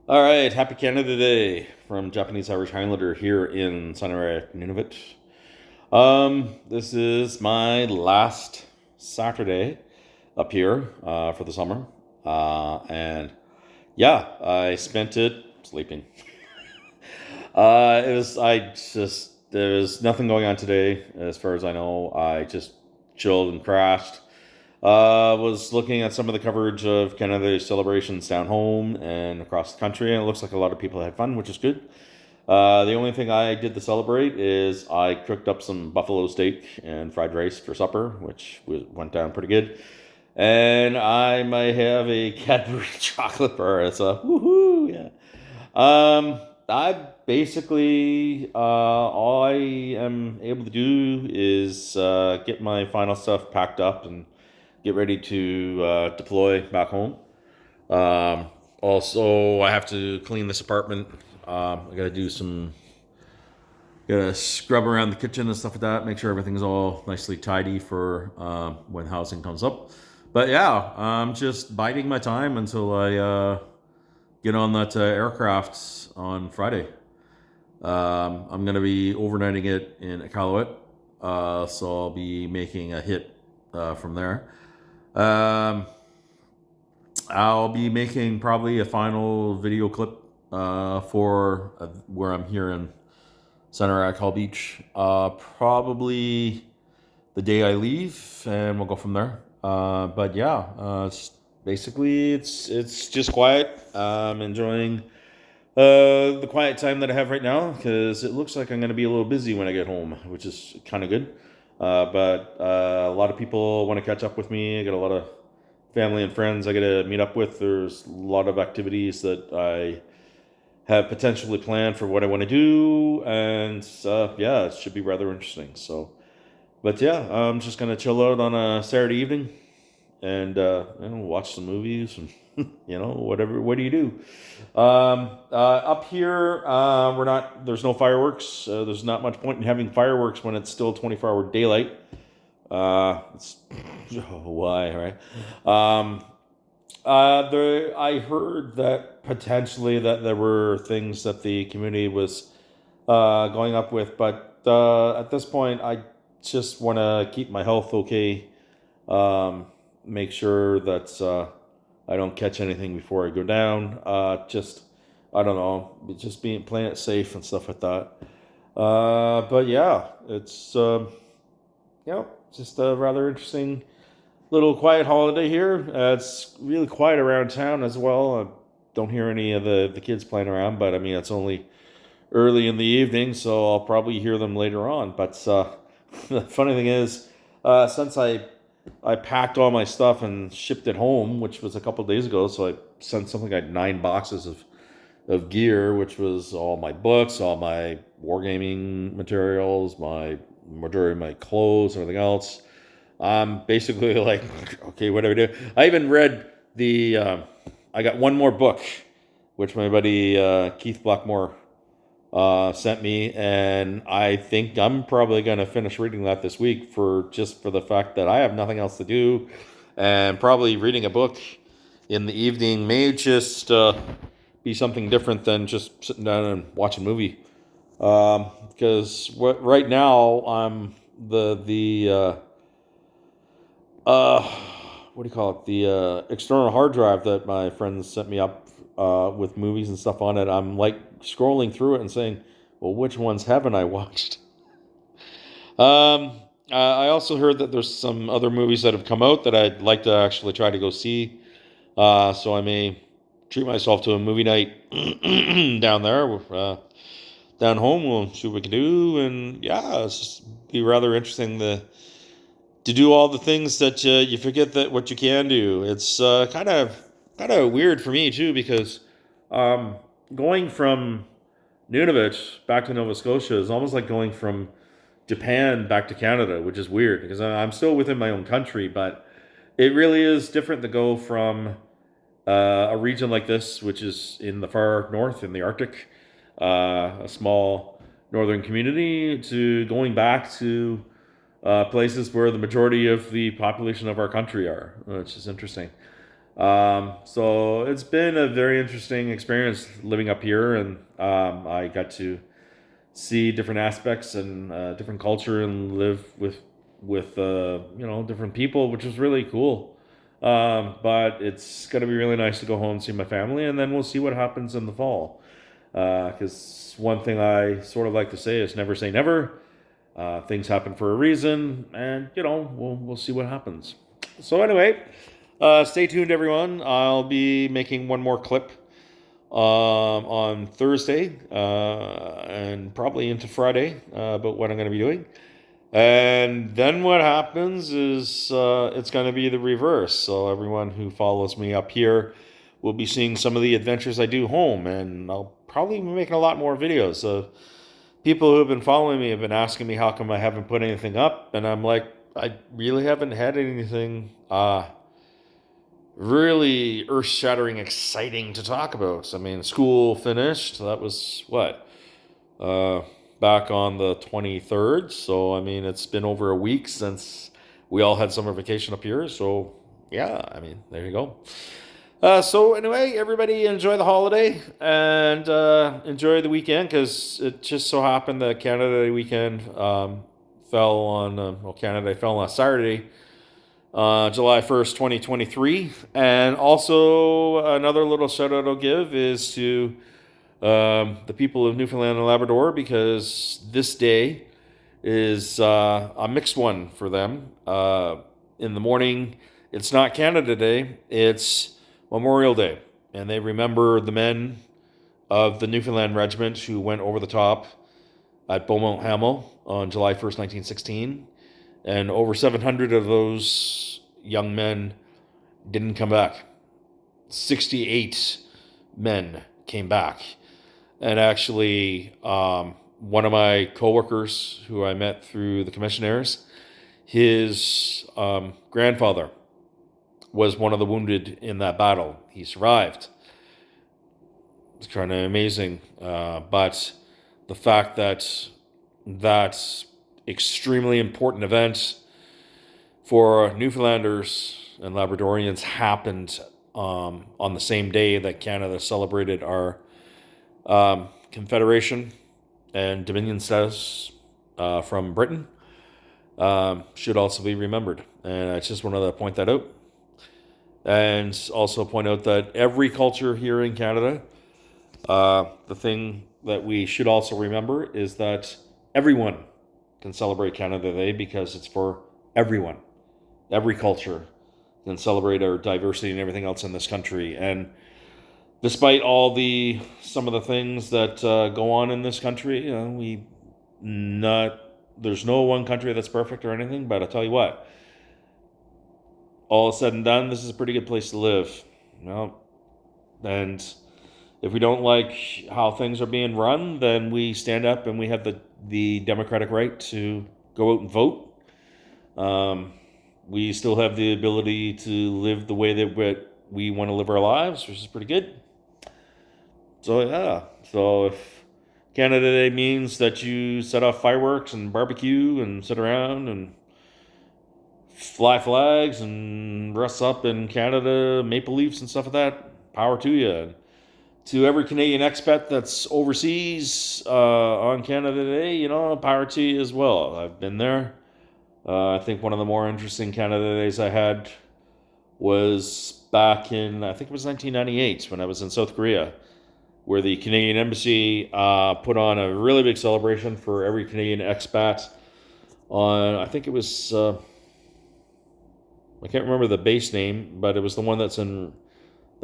All right, happy Canada Day from Japanese Irish Highlander here in Sanirajak, Nunavut. This is my last Saturday up here for the summer, and yeah, I spent it sleeping. It was I just there was nothing going on today as far as I know. I just chilled and crashed. Was looking at some of the coverage of Canada Day celebrations down home and across the country, and it looks like a lot of people had fun, which is good. The only thing I did to celebrate is I cooked up some buffalo steak and fried rice for supper, which went down pretty good. And I might have a Cadbury chocolate bar. It's a woohoo, yeah. I basically all I am able to do is get my final stuff packed up and get ready to deploy back home. Also, I have to clean this apartment. I got to do some, gotta scrub around the kitchen and stuff like that. Make sure everything's all nicely tidy for when housing comes up. But yeah, I'm just biding my time until I get on that aircraft on Friday. I'm gonna be overnighting it in Iqaluit, so I'll be making a hit from there. Um, I'll be making probably a final video clip for where I'm here in Center at Call Beach. Probably the day I leave, and we'll go from there. But yeah, it's just quiet. I'm enjoying the quiet time that I have right now because it looks like I'm going to be a little busy when I get home, which is kind of good. But a lot of people want to catch up with me. I got a lot of family and friends I got to meet up with. There's a lot of activities that I have potentially planned for what I want to do, and yeah, it should be rather interesting. So, but yeah, I'm just gonna chill out on a Saturday evening and watch some movies and whatever. What do you do? Up here, we're not. There's no fireworks. There's not much point in having fireworks when it's still 24-hour daylight. It's why, right? I heard that potentially that there were things that the community was going up with, but at this point, I just want to keep my health okay. Make sure that I don't catch anything before I go down. Just I don't know, just being playing it safe and stuff like that. But yeah, it's just a rather interesting little quiet holiday here. It's really quiet around town as well. I don't hear any of the kids playing around, but I mean, it's only early in the evening, so I'll probably hear them later on. But the funny thing is, since I packed all my stuff and shipped it home, which was a couple of days ago, so I sent something like 9 boxes of gear, which was all my books, all my wargaming materials, my majority of my clothes, everything else. I'm basically like, okay, what do I do? I even read I got one more book, which my buddy Keith Blackmore sent me, and I think I'm probably going to finish reading that this week for the fact that I have nothing else to do, and probably reading a book in the evening may just be something different than just sitting down and watching a movie. Because right now I'm the uh, what do you call it? The external hard drive that my friends sent me up with movies and stuff on it. I'm like scrolling through it and saying, "Well, which ones haven't I watched?" I also heard that there's some other movies that have come out that I'd like to actually try to go see. So I may treat myself to a movie night down there, down home. We'll see what we can do, and yeah, it's just be rather interesting to do all the things that you forget that what you can do. It's kind of weird for me too because um, going from Nunavut back to Nova Scotia is almost like going from Japan back to Canada, which is weird because I'm still within my own country, but it really is different to go from a region like this, which is in the far north in the Arctic, a small northern community, to going back to places where the majority of the population of our country are, which is interesting. So it's been a very interesting experience living up here, and I got to see different aspects and different culture and live with different people, which is really cool. But it's gonna be really nice to go home and see my family, and then we'll see what happens in the fall. Because one thing I sort of like to say is never say never. Things happen for a reason, and we'll see what happens. So anyway, stay tuned, everyone. I'll be making one more clip on Thursday and probably into Friday about what I'm going to be doing. And then what happens is it's going to be the reverse. So everyone who follows me up here will be seeing some of the adventures I do home, and I'll probably be making a lot more videos. So people who have been following me have been asking me how come I haven't put anything up, and I'm like, I really haven't had anything really earth-shattering exciting to talk about. I mean, school finished. That was what? Uh, Back on the 23rd. So, I mean, it's been over a week since we all had summer vacation up here. So, yeah, I mean, there you go. So, anyway, everybody enjoy the holiday and enjoy the weekend, because it just so happened that Canada Day weekend fell on, Canada Day fell on Saturday, July 1st, 2023. And also, another little shout out I'll give is to the people of Newfoundland and Labrador, because this day is a mixed one for them. In the morning, it's not Canada Day, it's Memorial Day. And they remember the men of the Newfoundland Regiment who went over the top at Beaumont Hamel on July 1st, 1916. And over 700 of those young men didn't come back. 68 men came back. And actually, one of my coworkers who I met through the commissionaires, his grandfather was one of the wounded in that battle. He survived. It's kind of amazing. But the fact that that extremely important event for Newfoundlanders and Labradorians happened on the same day that Canada celebrated our Confederation and Dominion status from Britain, should also be remembered. And I just wanted to point that out. And also point out that every culture here in Canada, the thing that we should also remember is that everyone can celebrate Canada Day, because it's for everyone. Every culture can celebrate our diversity and everything else in this country. And despite some of the things that go on in this country, there's no one country that's perfect or anything. But I'll tell you what, all said and done, this is a pretty good place to live. And if we don't like how things are being run, then we stand up and we have the democratic right to go out and vote. We still have the ability to live the way that we want to live our lives, which is pretty good. So yeah, so if Canada Day means that you set off fireworks and barbecue and sit around and fly flags and dress up in Canada maple leafs and stuff like that, power to you. To every Canadian expat that's overseas on Canada Day, power to you as well. I've been there. I think one of the more interesting Canada Days I had was back in, I think it was 1998, when I was in South Korea, where the Canadian Embassy put on a really big celebration for every Canadian expat on, I think it was, I can't remember the base name, but it was the one that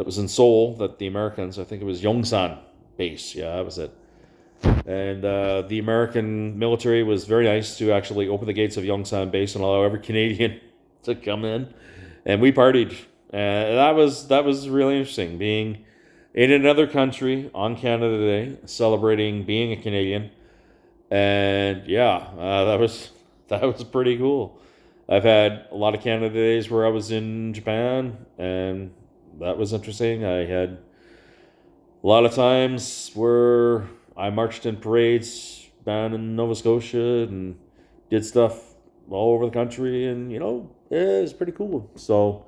was in Seoul, that the Americans, I think it was Yongsan base. Yeah, that was it. And the American military was very nice to actually open the gates of Yongsan base and allow every Canadian to come in. And we partied. And that was really interesting, being in another country on Canada Day, celebrating being a Canadian. And yeah, that was pretty cool. I've had a lot of Canada Days where I was in Japan, and that was interesting. I had a lot of times where I marched in parades down in Nova Scotia and did stuff all over the country, and it was pretty cool. So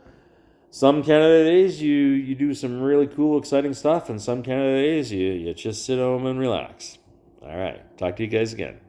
some Canada days you do some really cool, exciting stuff, and some Canada days you just sit home and relax. All right. Talk to you guys again.